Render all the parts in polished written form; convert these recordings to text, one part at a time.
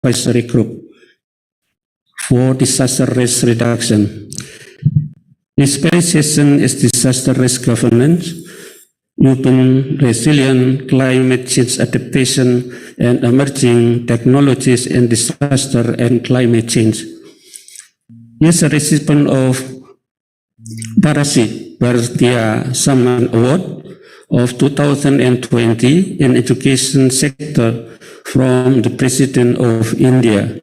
advisory group for disaster risk reduction. The specialization is disaster risk governance, urban resilience, climate change adaptation, and emerging technologies in disaster and climate change. He is a recipient of Parasit Bharatiya Samman Award of 2020 in education sector from the President of India.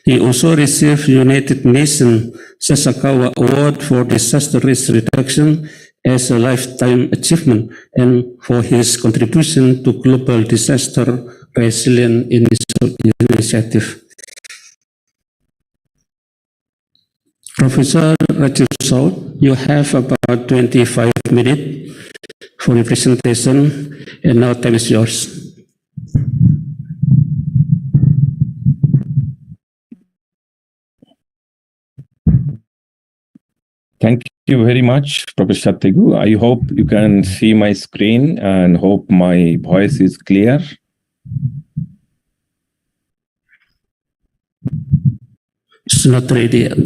He also received United Nations Sasakawa Award for Disaster Risk Reduction as a lifetime achievement and for his contribution to global disaster resilience initiative. Professor Rajiv Saud, you have about 25 minutes for your presentation, and now time is yours. Thank you very much, Professor Tegu. I hope you can see my screen and hope my voice is clear. It's not ready yet.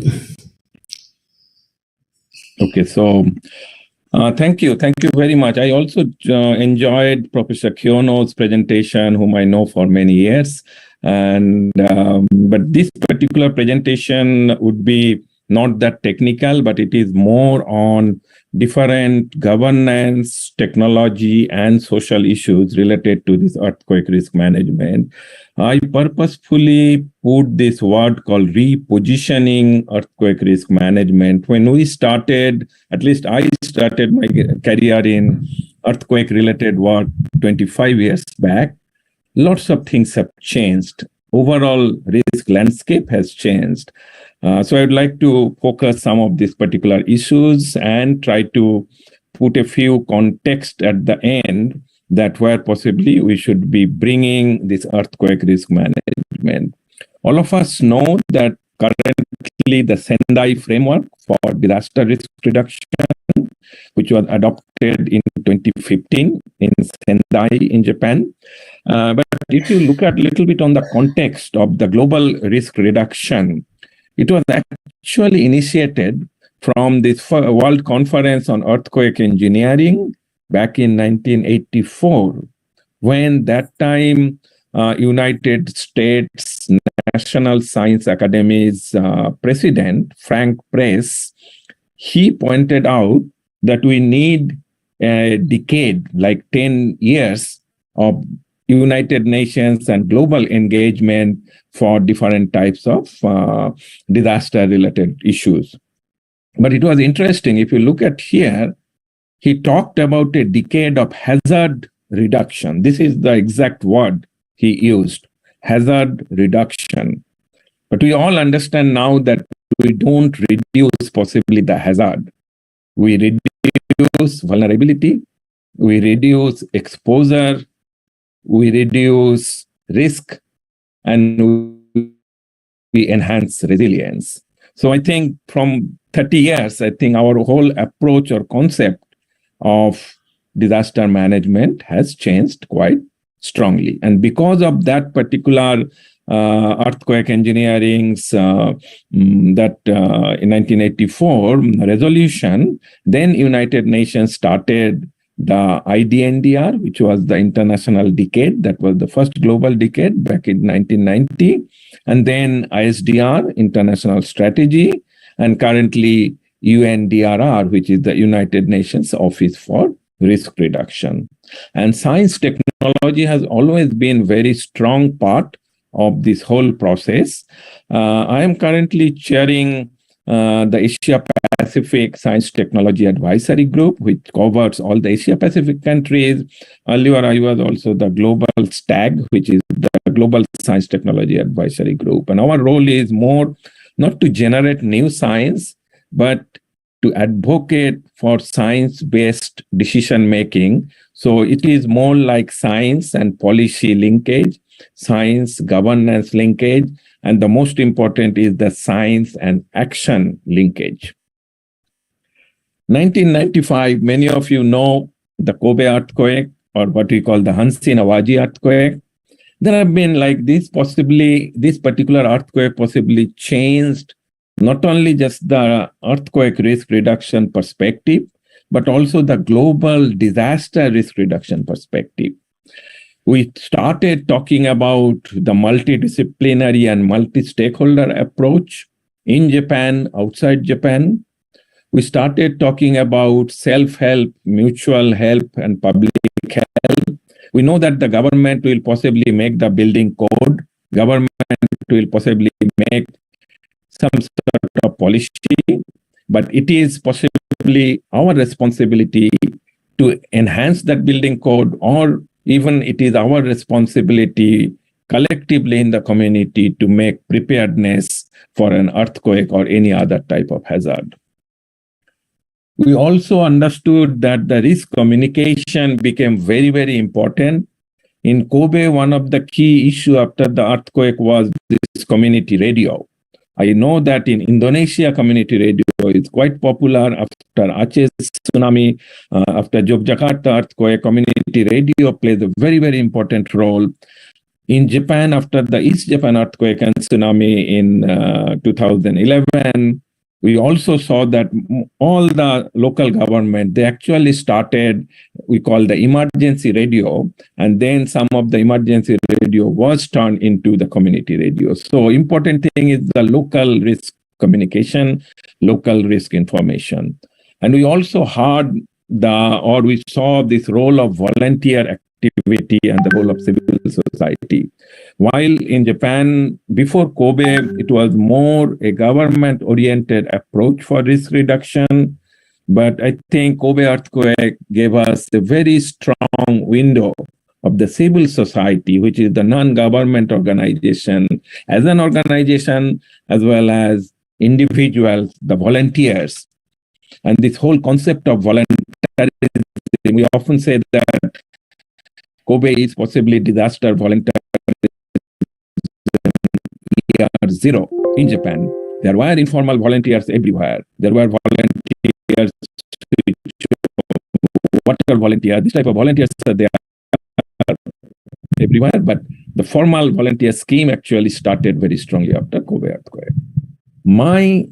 Okay, so thank you very much. I also enjoyed Professor Kyono's presentation, whom I know for many years. And but this particular presentation would be not that technical, but it is more on different governance, technology, and social issues related to this earthquake risk management. I purposefully put this word called repositioning earthquake risk management. When we started, at least I started my career in earthquake-related work 25 years back, lots of things have changed. Overall risk landscape has changed. So I'd like to focus some of these particular issues and try to put a few context at the end that where possibly we should be bringing this earthquake risk management. All of us know that currently the Sendai framework for disaster risk reduction, which was adopted in 2015 in Sendai in Japan. But if you look at a little bit on the context of the global risk reduction, it was actually initiated from this World Conference on Earthquake Engineering back in 1984, when that time United States National Science Academy's president, Frank Press, he pointed out that we need a decade, like 10 years of United Nations and global engagement for different types of disaster-related issues. But it was interesting, if you look at here, he talked about a decade of hazard reduction. This is the exact word he used, hazard reduction. But we all understand now that we don't reduce possibly the hazard. We reduce vulnerability, we reduce exposure, we reduce risk, and we enhance resilience. So I think from 30 years, I think our whole approach or concept of disaster management has changed quite strongly. And because of that particular earthquake engineering's in 1984 resolution, then United Nations started the IDNDR, which was the International Decade. That was the first global decade back in 1990. And then ISDR, International Strategy, and currently UNDRR, which is the United Nations Office for Risk Reduction. And science technology has always been a very strong part of this whole process. I am currently chairing the Asia Pacific Science Technology Advisory Group, which covers all the Asia Pacific countries. Earlier, I was also the Global STAG, which is the Global Science Technology Advisory Group. And our role is more not to generate new science, but to advocate for science-based decision-making. So it is more like science and policy linkage, science governance linkage, and the most important is the science and action linkage. 1995, many of you know the Kobe earthquake, or what we call the Hanshi Nawaji earthquake. There have been like this particular earthquake possibly changed not only just the earthquake risk reduction perspective, but also the global disaster risk reduction perspective. We started talking about the multidisciplinary and multi-stakeholder approach in Japan, outside Japan. We started talking about self-help, mutual help, and public help. We know that the government will possibly make the building code. Government will possibly make some sort of policy, but it is possibly our responsibility to enhance that building code, or even it is our responsibility collectively in the community to make preparedness for an earthquake or any other type of hazard. We also understood that the risk communication became very, very important. In Kobe, one of the key issues after the earthquake was this community radio. I know that in Indonesia, community radio is quite popular. After Aceh tsunami, after Yogyakarta earthquake, community radio plays a very, very important role. In Japan, after the East Japan earthquake and tsunami in 2011, we also saw that all the local government, they actually started, we call the emergency radio, and then some of the emergency radio was turned into the community radio. So important thing is the local risk communication, local risk information. And we also heard we saw this role of volunteer activity and the role of civil society. While in Japan, before Kobe, it was more a government-oriented approach for risk reduction. But I think Kobe earthquake gave us a very strong window of the civil society, which is the non-government organization, as an organization, as well as individuals, the volunteers. And this whole concept of volunteerism, we often say that Kobe is possibly disaster volunteerism year zero in Japan. There were informal volunteers everywhere. There were volunteers, water volunteers, this type of volunteers are there everywhere, but the formal volunteer scheme actually started very strongly after Kobe earthquake. My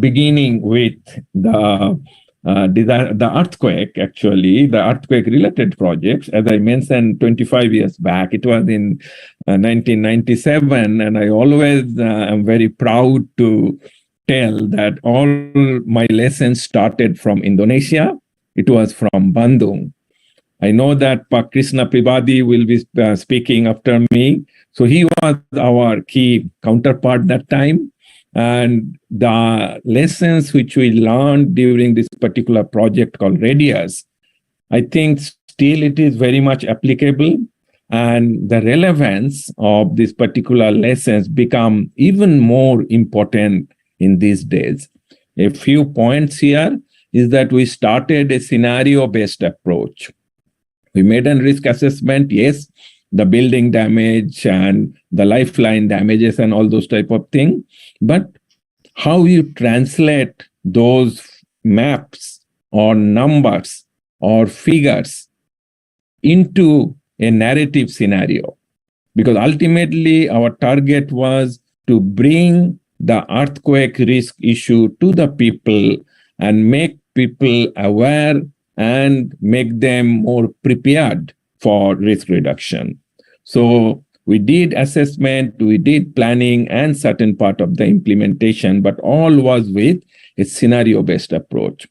beginning with the earthquake, actually, the earthquake-related projects, as I mentioned 25 years back, it was in 1997, and I always am very proud to tell that all my lessons started from Indonesia. It was from Bandung. I know that Pak Krishna Pribadi will be speaking after me. So he was our key counterpart that time. And the lessons which we learned during this particular project called Radius, I think still it is very much applicable. And the relevance of these particular lessons become even more important in these days. A few points here is that we started a scenario-based approach. We made a risk assessment, yes, the building damage and the lifeline damages and all those type of things. But how you translate those maps or numbers or figures into a narrative scenario. Because ultimately our target was to bring the earthquake risk issue to the people and make people aware and make them more prepared for risk reduction. So we did assessment, we did planning and certain part of the implementation, but all was with a scenario-based approach.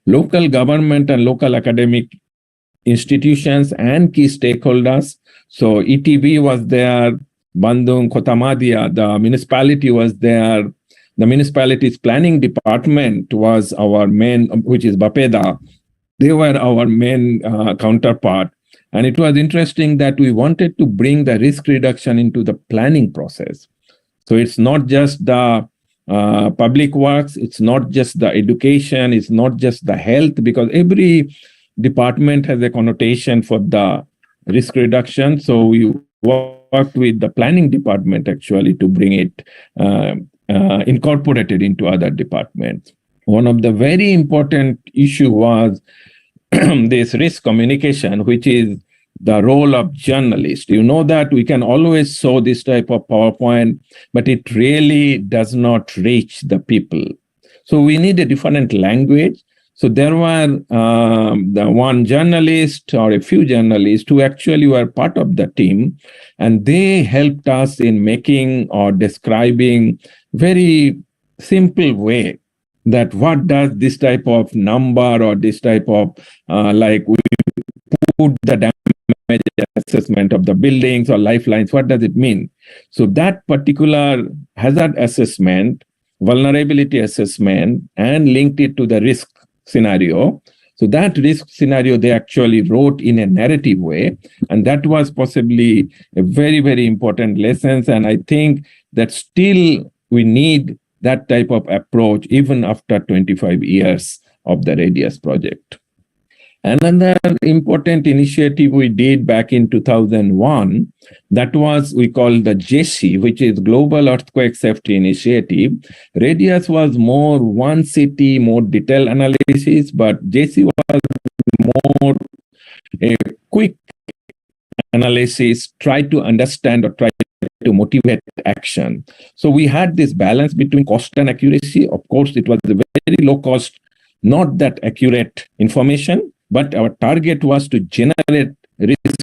Local government and local academic institutions and key stakeholders. So ETB was there, Bandung, Kota Madya, the municipality was there. The municipality's planning department was our main, which is Bapeda. They were our main counterpart. And it was interesting that we wanted to bring the risk reduction into the planning process. So it's not just the public works, it's not just the education, it's not just the health, because every department has a connotation for the risk reduction. So we worked with the planning department actually to bring it incorporated into other departments. One of the very important issue was this risk communication, which is the role of journalist. You know that we can always show this type of PowerPoint, but it really does not reach the people. So we need a different language. So there were the one journalist or a few journalists who actually were part of the team, and they helped us in making or describing very simple way that what does this type of number or this type of like we put the damage assessment of the buildings or lifelines, what does it mean? So that particular hazard assessment, vulnerability assessment, and linked it to the risk scenario. So that risk scenario, they actually wrote in a narrative way. And that was possibly a very, very important lesson. And I think that still we need that type of approach even after 25 years of the Radius project. Another important initiative we did back in 2001, that was we call the Sesi, which is Global Earthquake Safety Initiative. Radius was more one city, more detailed analysis, but Sesi was more a quick analysis, try to understand or try to motivate action. So we had this balance between cost and accuracy. Of course, it was a very low cost, not that accurate information, but our target was to generate risk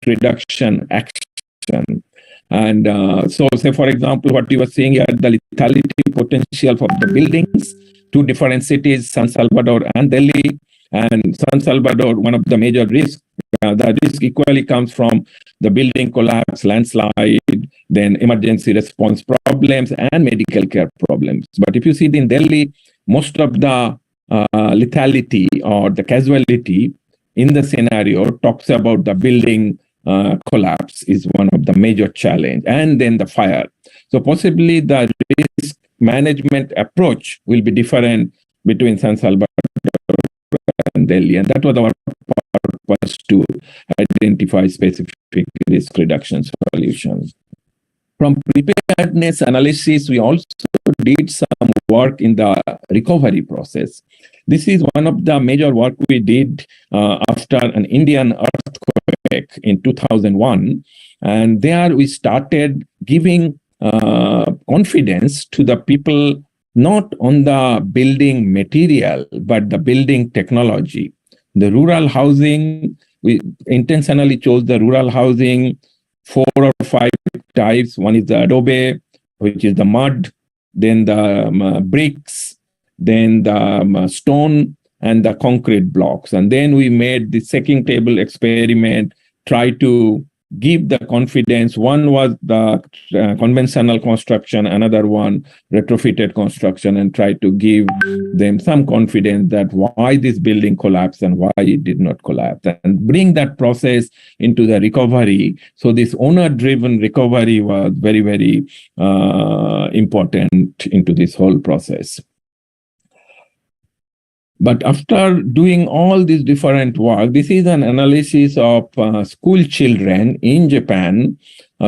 reduction action. And so say, for example, what you were saying here, the lethality potential for the buildings, two different cities, San Salvador and Delhi. And San Salvador, one of the major risks, the risk equally comes from the building collapse, landslide, then emergency response problems and medical care problems. But if you see in Delhi, most of the lethality or the casualty in the scenario talks about the building collapse is one of the major challenge, and then the fire. So possibly the risk management approach will be different between San Salvador and Delhi, and that was our purpose to identify specific risk reduction solutions. From preparedness analysis, we also did some work in the recovery process. This is one of the major work we did after an Indian earthquake in 2001. And there we started giving confidence to the people, not on the building material, but the building technology. The rural housing, we intentionally chose the rural housing, 4 or 5 types. One is the adobe, which is the mud, then the bricks, then the stone, and the concrete blocks. And then we made the second table experiment, try to give the confidence. One was the conventional construction, another one retrofitted construction, and try to give them some confidence that why this building collapsed and why it did not collapse, and bring that process into the recovery. So this owner-driven recovery was very, very important into this whole process. But after doing all these different work, this is an analysis of school children in Japan,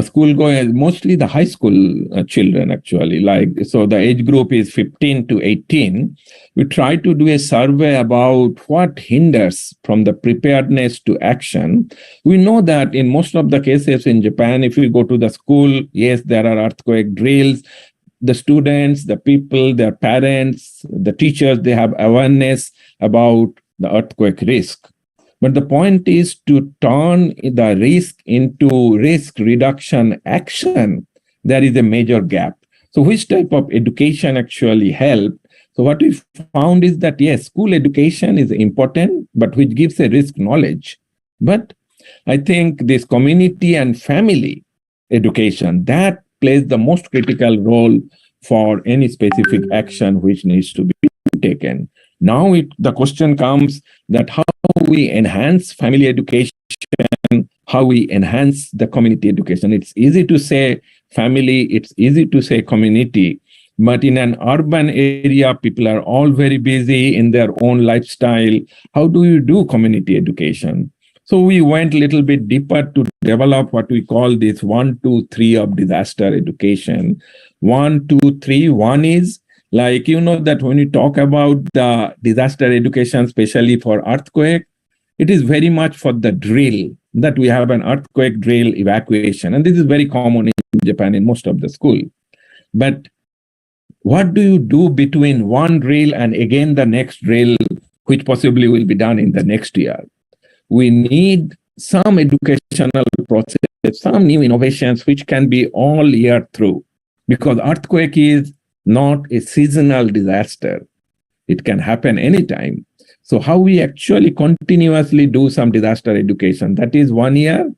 school goers, mostly the high school children actually. So the age group is 15 to 18. We try to do a survey about what hinders from the preparedness to action. We know that in most of the cases in Japan, if you go to the school, yes, there are earthquake drills. The students, the people, their parents, the teachers, they have awareness about the earthquake risk. But the point is to turn the risk into risk reduction action. There is a major gap. So which type of education actually helped? So what we found is that, yes, school education is important, but which gives a risk knowledge. But I think this community and family education, that plays the most critical role for any specific action which needs to be taken. Now the question comes that how we enhance family education, how we enhance the community education. It's easy to say family, it's easy to say community, but in an urban area, people are all very busy in their own lifestyle. How do you do community education? So we went a little bit deeper to develop what we call this 1, 2, 3 of disaster education. 1, 2, 3. One is like, you know, that when you talk about the disaster education, especially for earthquake, it is very much for the drill, that we have an earthquake drill evacuation. And this is very common in Japan in most of the school. But what do you do between one drill and again the next drill, which possibly will be done in the next year? We need some educational process, some new innovations which can be all year through, because earthquake is not a seasonal disaster. It can happen anytime. So how we actually continuously do some disaster education, that is 1 year,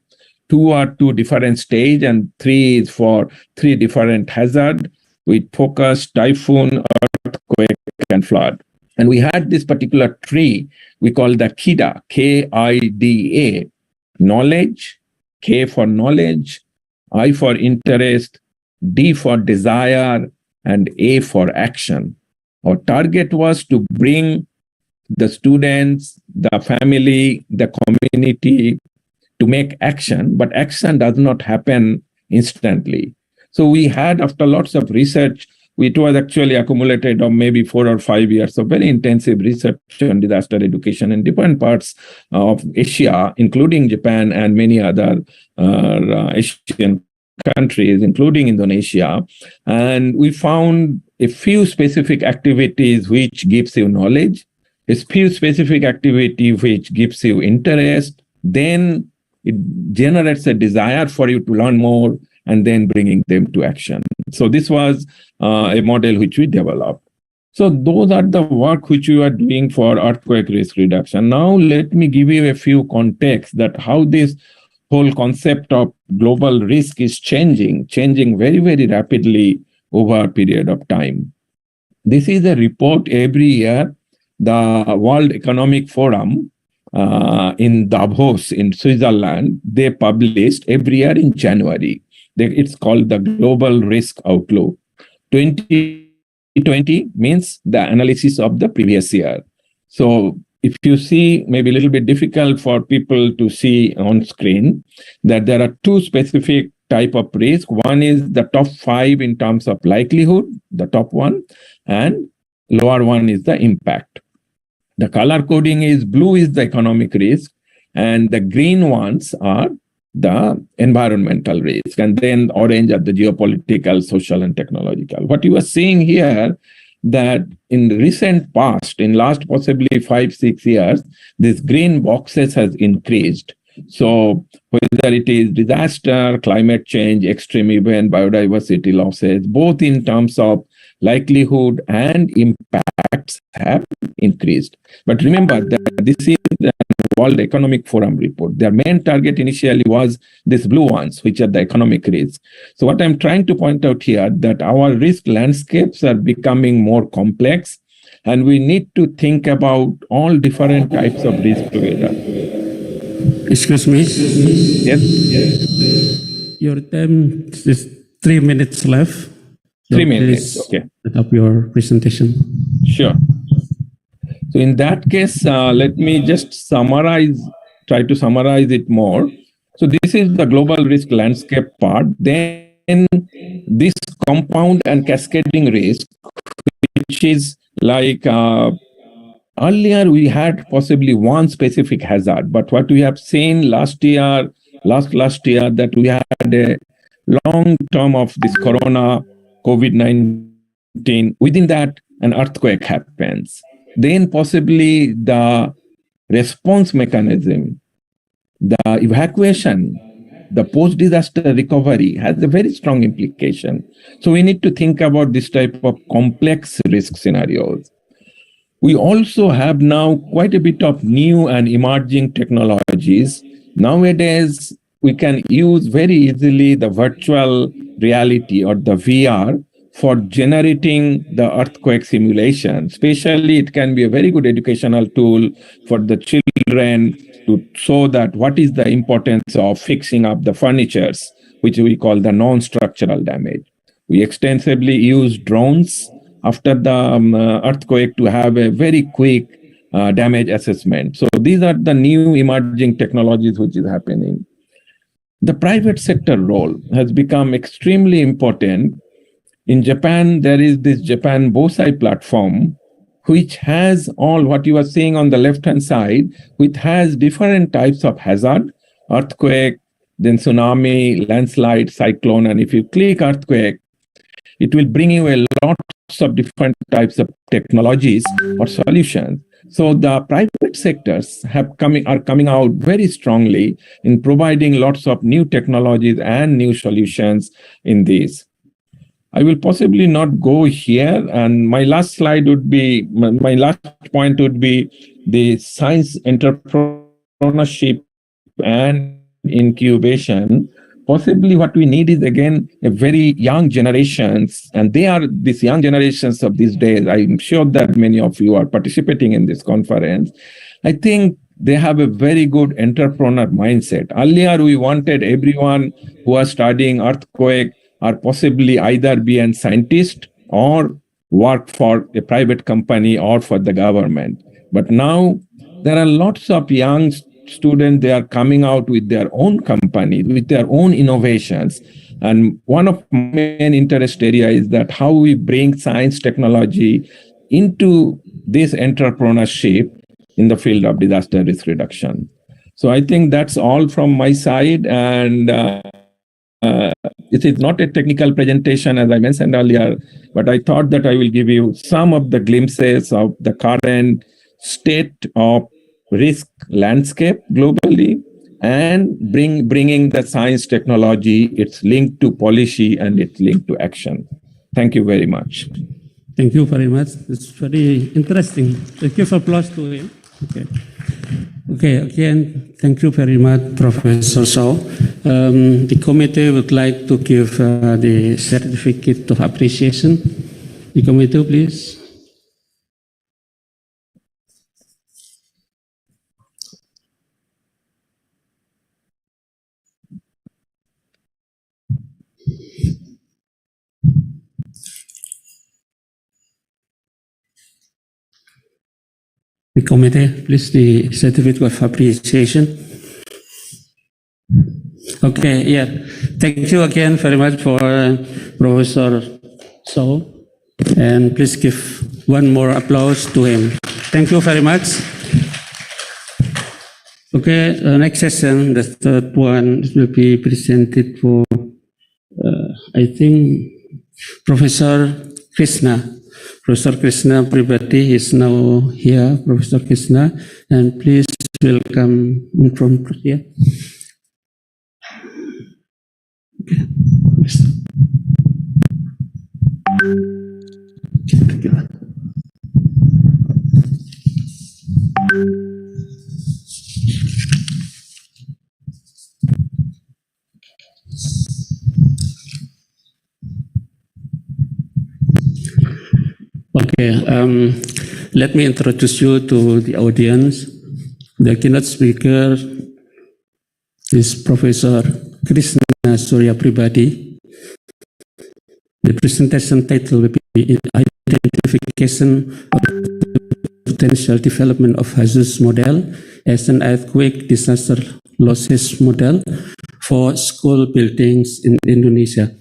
2 are 2 different stage, and 3 is for 3 different hazard with focus, typhoon, earthquake, and flood. And we had this particular tree we call the KIDA, K-I-D-A, knowledge, K for knowledge, I for interest, D for desire, and A for action. Our target was to bring the students, the family, the community to make action, but action does not happen instantly. So we had, after lots of research, it was actually accumulated of maybe 4 or 5 years of very intensive research on disaster education in different parts of Asia, including Japan and many other Asian countries, including Indonesia. And we found a few specific activities which gives you knowledge, a few specific activity which gives you interest, then it generates a desire for you to learn more, and then bringing them to action. So this was a model which we developed. So those are the work which we are doing for earthquake risk reduction. Now let me give you a few contexts that how this whole concept of global risk is changing very, very rapidly over a period of time. This is a report every year. The World Economic Forum in Davos in Switzerland, they published every year in January. It's called the Global Risk Outlook. 2020 means the analysis of the previous year. So if you see, maybe a little bit difficult for people to see on screen, that there are 2 specific type of risk. One is the top 5 in terms of likelihood, the top one, and lower one is the impact. The color coding is blue is the economic risk, and the green ones are the environmental risk, and then orange are the geopolitical, social, and technological. What you are seeing here, that in the recent past, in last possibly 5-6 years, this green boxes has increased. So whether it is disaster, climate change, extreme event, biodiversity losses, both in terms of likelihood and impacts have increased. But remember that this is the World Economic Forum report. Their main target initially was these blue ones, which are the economic risk. So what I'm trying to point out here, that our risk landscapes are becoming more complex, and we need to think about all different types of risk together. Excuse me? Yes? Your time is 3 minutes left. 3 minutes, okay. Set up your presentation. Sure. So in that case, let me just try to summarize it more. So this is the global risk landscape part. Then this compound and cascading risk, which is like earlier we had possibly one specific hazard, but what we have seen last year, that we had a long term of this corona, COVID-19. Within that, an earthquake happens. Then possibly the response mechanism, the evacuation, the post-disaster recovery has a very strong implication. So we need to think about this type of complex risk scenarios. We also have now quite a bit of new and emerging technologies. Nowadays, we can use very easily the virtual reality or the VR for generating the earthquake simulation. Especially, it can be a very good educational tool for the children to show that what is the importance of fixing up the furnitures, which we call the non-structural damage. We extensively use drones after the earthquake to have a very quick damage assessment. So these are the new emerging technologies which is happening. The private sector role has become extremely important. In Japan, there is this Japan Bosai platform, which has all what you are seeing on the left-hand side, which has different types of hazard earthquake, then tsunami, landslide, cyclone. And if you click earthquake, it will bring you a lot of different types of technologies or solutions. So the private sectors are coming out very strongly in providing lots of new technologies and new solutions in these. I will possibly not go here, and my last slide would be, my last point would be the science entrepreneurship and incubation. Possibly what we need is, again, a very young generations, and they are these young generations of these days. I'm sure that many of you are participating in this conference. I think they have a very good entrepreneur mindset. Earlier, we wanted everyone who was studying earthquake or possibly either be a scientist or work for a private company or for the government. But now there are lots of young students, they are coming out with their own company, with their own innovations. And one of my main interest area is that how we bring science technology into this entrepreneurship in the field of disaster risk reduction. So I think that's all from my side. And it is not a technical presentation, as I mentioned earlier, but I thought that I will give you some of the glimpses of the current state of risk landscape globally, and bringing the science technology, it's linked to policy and it's linked to action. Thank you very much. Thank you very much. It's very interesting. Let's give applause to him. Okay. Okay, again, thank you very much, Professor Shaw. The committee would like to give the certificate of appreciation. The committee, please. The committee, please, the certificate of appreciation. Okay, yeah. Thank you again very much for Professor Shaw. And please give one more applause to him. Thank you very much. Okay, next session, the third one will be presented for, I think, Professor Krishna. Professor Krishna Pribhati is now here, Professor Krishna, and please welcome him from here. Okay, let me introduce you to the audience. The keynote speaker is Professor Krishna Surya Pribhati. The presentation title will be Identification of Potential Development of Khusus Model as an Earthquake Disaster Losses Model for School Buildings in Indonesia.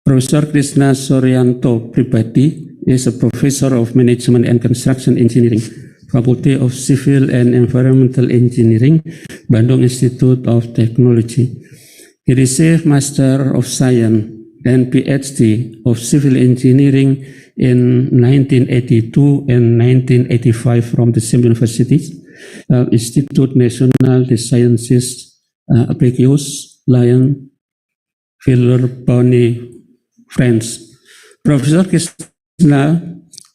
Professor Krishna Suryanto Pribhati is a professor of Management and Construction Engineering, Faculty of Civil and Environmental Engineering, Bandung Institute of Technology. He received Master of Science and PhD of Civil Engineering in 1982 and 1985 from the same universities, Institut National des Sciences Appliquées, Lyon, Villeurbanne, France. Professor Krishna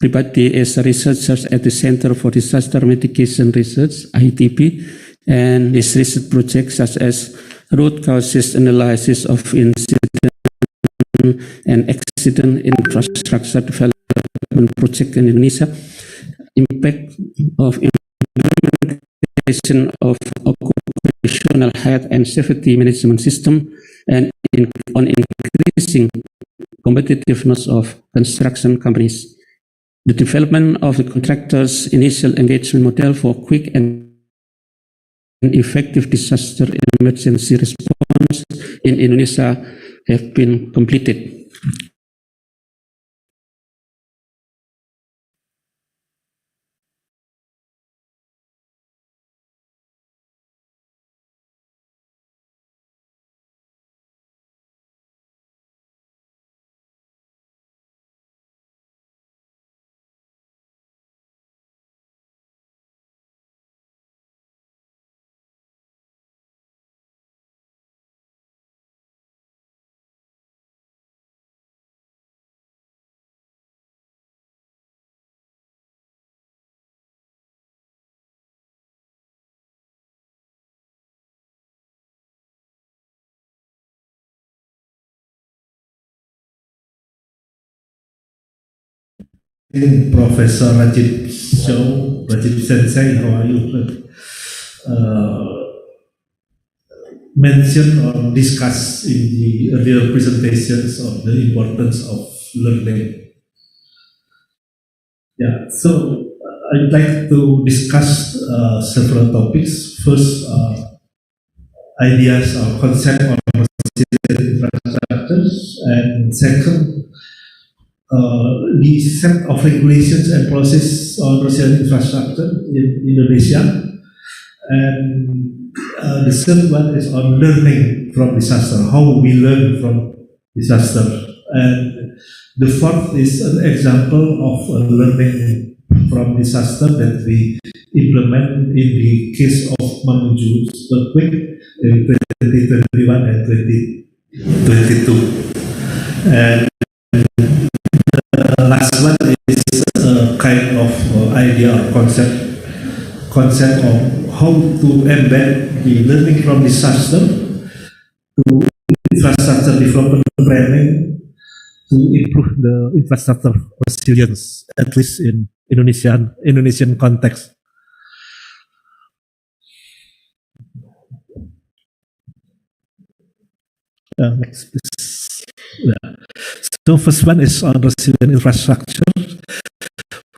Pribhati is a researcher at the Center for Disaster Mitigation Research, ITP, and his research projects such as root causes analysis of incident and accident infrastructure development project in Indonesia, impact of implementation of occupational health and safety management system, and on increasing competitiveness of construction companies. The development of the contractor's initial engagement model for quick and effective disaster emergency response in Indonesia have been completed. Professor Rajib Show, Rajib Sensei, how are you? Mentioned or discussed in the earlier presentations of the importance of learning. Yeah, so I'd like to discuss several topics. First, ideas or concept of infrastructures, and second, the set of regulations and process on resilient infrastructure in Indonesia, and the third one is on learning from disaster, how we learn from disaster, and the fourth is an example of learning from disaster that we implement in the case of Mamuju earthquake in 2021 and 2022. And the last one is a kind of idea or concept of how to embed the learning from disaster to infrastructure development planning to improve the infrastructure resilience, at least in Indonesian context. Next, please. Yeah. So first one is on resilient infrastructure.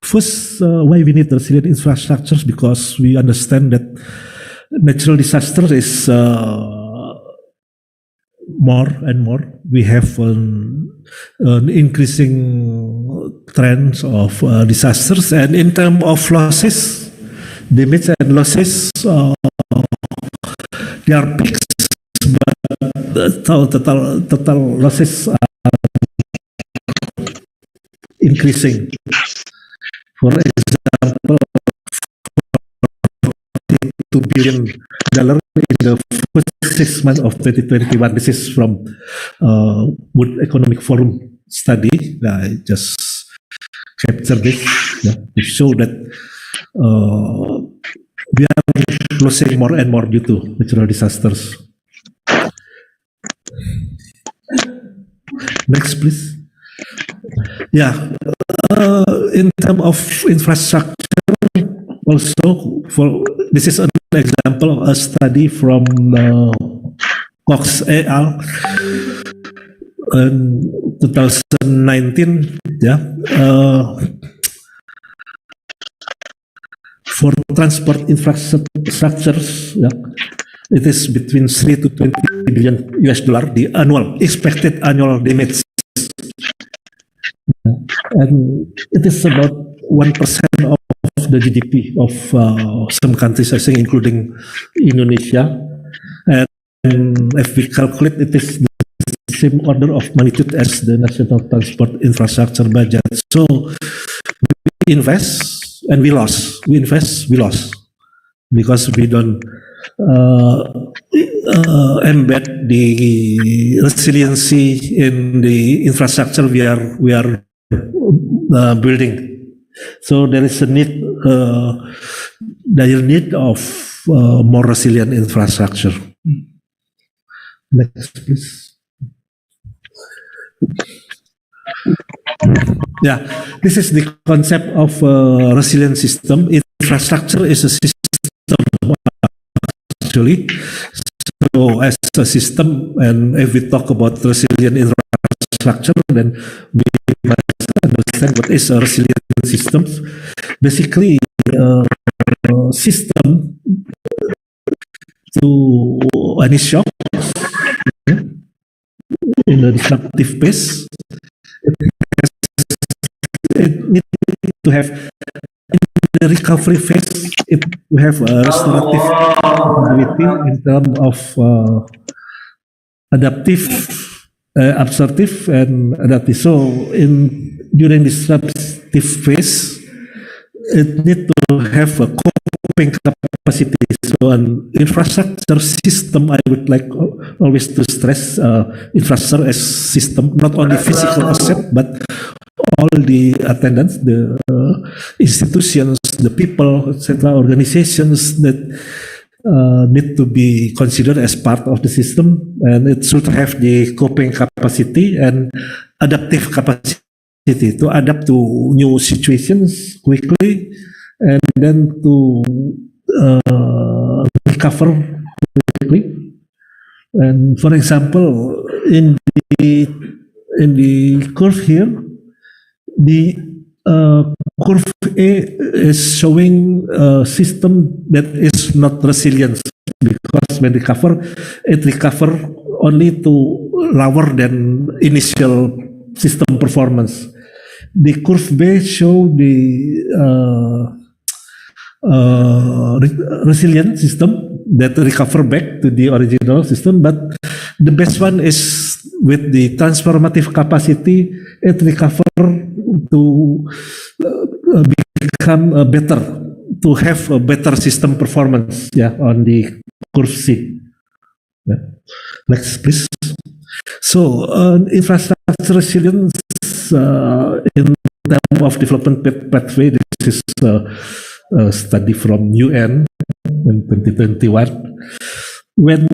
First, why we need resilient infrastructures? Because we understand that natural disaster is more and more. We have an increasing trend of disasters, and in terms of losses, damage and losses, they are peaks, but total losses are increasing. For example, $2 billion in the first 6 months of 2021. This is from World Economic Forum study. I just captured this to show that we are losing more and more due to natural disasters. Next, please. Yeah, in terms of infrastructure, also this is an example of a study from Cox et al. In 2019. Yeah, for transport infrastructures, yeah, it is between 3 to 20 billion US dollar, the expected annual damage. And it is about 1% of the GDP of some countries, I think, including Indonesia. And if we calculate, it is the same order of magnitude as the national transport infrastructure budget. So we invest and we lost. We invest, we lost, because we don't embed the resiliency in the infrastructure we are building. So there is a dire need of more resilient infrastructure. Next, please. Yeah, this is the concept of resilient system. Infrastructure is a system, actually. So as a system, and if we talk about resilient infrastructure, then we must understand what is a resilient system. Basically, system to any shock in a disruptive phase. It needs to have, in the recovery phase, it to have a restorative capability in terms of adaptive, absorptive, and adaptive. So during disruptive phase, it needs to have a coping capacity. So an infrastructure system, I would like always to stress infrastructure as system, not only physical asset, but all the attendants, the institutions, the people, etc., organizations that need to be considered as part of the system, and it should have the coping capacity and adaptive capacity capacity to adapt to new situations quickly and then to recover quickly. And for example, in the curve here, the curve A is showing a system that is not resilient because when it recover only to lower than initial system performance. The curve B show the resilient system that recover back to the original system, but the best one is with the transformative capacity, it recover to become better, to have a better system performance, on the curve C. Yeah. Next, please. So, infrastructure resilience in terms of development pathway, this is a study from UN in 2021. When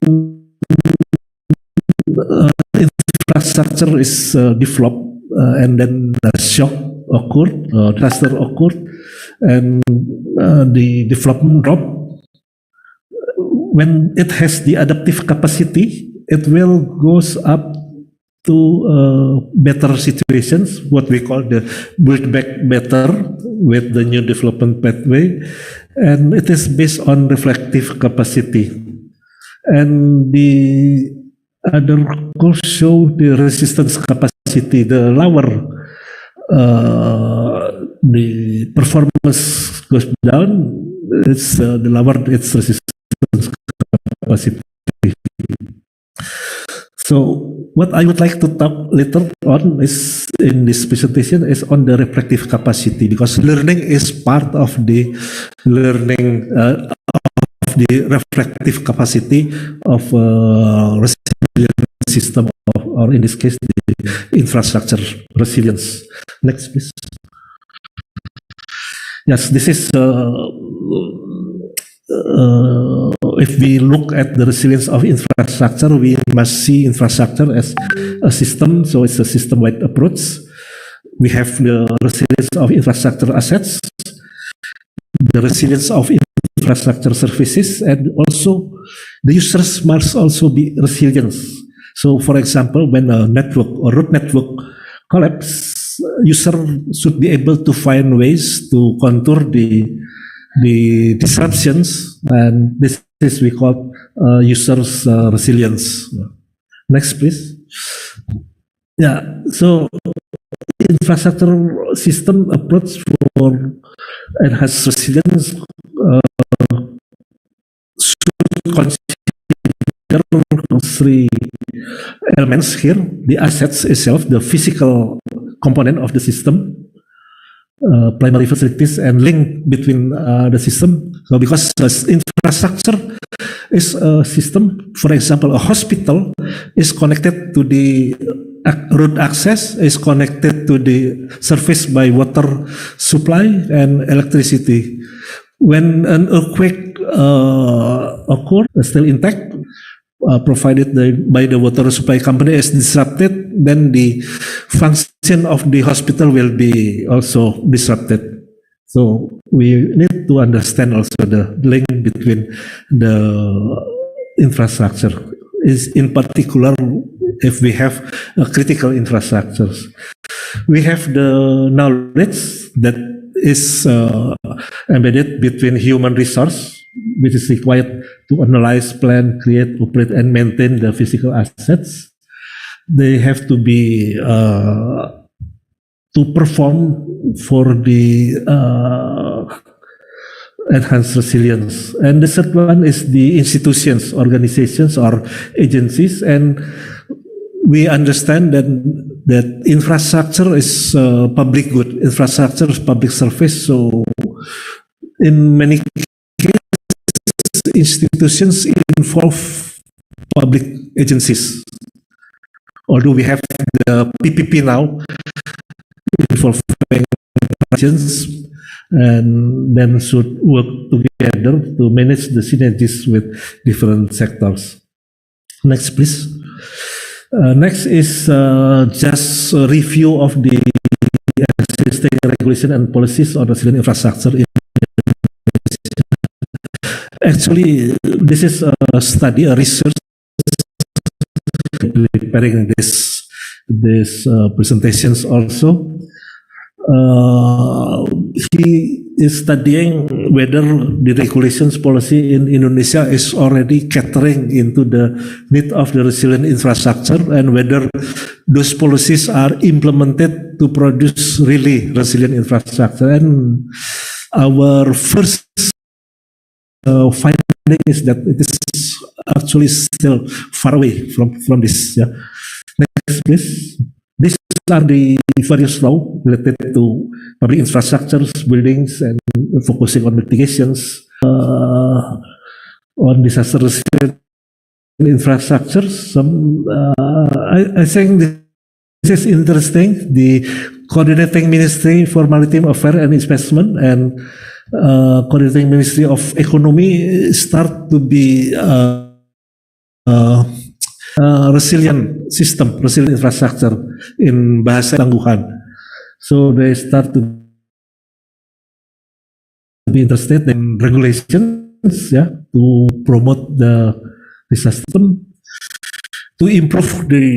infrastructure is developed and then a shock occurred, disaster occurred, and the development drop, when it has the adaptive capacity, it will goes up to better situations, what we call the build back better with the new development pathway, and it is based on reflective capacity. And the other curves show the resistance capacity. The lower the performance goes down, it's the lower its resistance capacity. So what I would like to talk later on is in this presentation is on the reflective capacity, because learning is part of the learning of the reflective capacity of resilient system, or in this case the infrastructure resilience. Next, please. Yes, this is if we look at the resilience of infrastructure, we must see infrastructure as a system. So it's a system-wide approach. We have the resilience of infrastructure assets, the resilience of infrastructure services, and also the users must also be resilient. So for example, when a network or root network collapse, user should be able to find ways to contour the disruptions, and this is we call users resilience. Next, please. Yeah, so infrastructure system approach for enhanced resilience should consider three elements here: the assets itself, the physical component of the system, primary facilities, and link between the system. So because infrastructure is a system, for example, a hospital is connected to the road access, is connected to the service by water supply and electricity. When an earthquake occurs, still intact, provided by the water supply company is disrupted, then the function of the hospital will be also disrupted. So we need to understand also the link between the infrastructure, is in particular if we have critical infrastructures. We have the knowledge that is embedded between human resource, which is required to analyze, plan, create, operate, and maintain the physical assets. They have to be to perform for the enhanced resilience. And the third one is the institutions, organizations, or agencies. And we understand that infrastructure is public good, infrastructure is public service. So in many institutions involve public agencies. Although we have the PPP now involving agents, and then should work together to manage the synergies with different sectors. Next, please. Next is just a review of the existing regulation and policies on resilient infrastructure in actually, this is a study, a research preparing this presentations also. He is studying whether the regulations policy in Indonesia is already catering into the need of the resilient infrastructure and whether those policies are implemented to produce really resilient infrastructure. And our first finding is that it is actually still far away from this. Yeah. Next, please. These are the various laws related to public infrastructures, buildings, and focusing on mitigations, on disaster resilient infrastructures. I think this is interesting. The coordinating Ministry for Maritime Affairs and Investment and coordinating Ministry of Economy start to be resilient system, resilient infrastructure in bahasa tangguhan. So they start to be interested in regulations, yeah, to promote the system, to improve the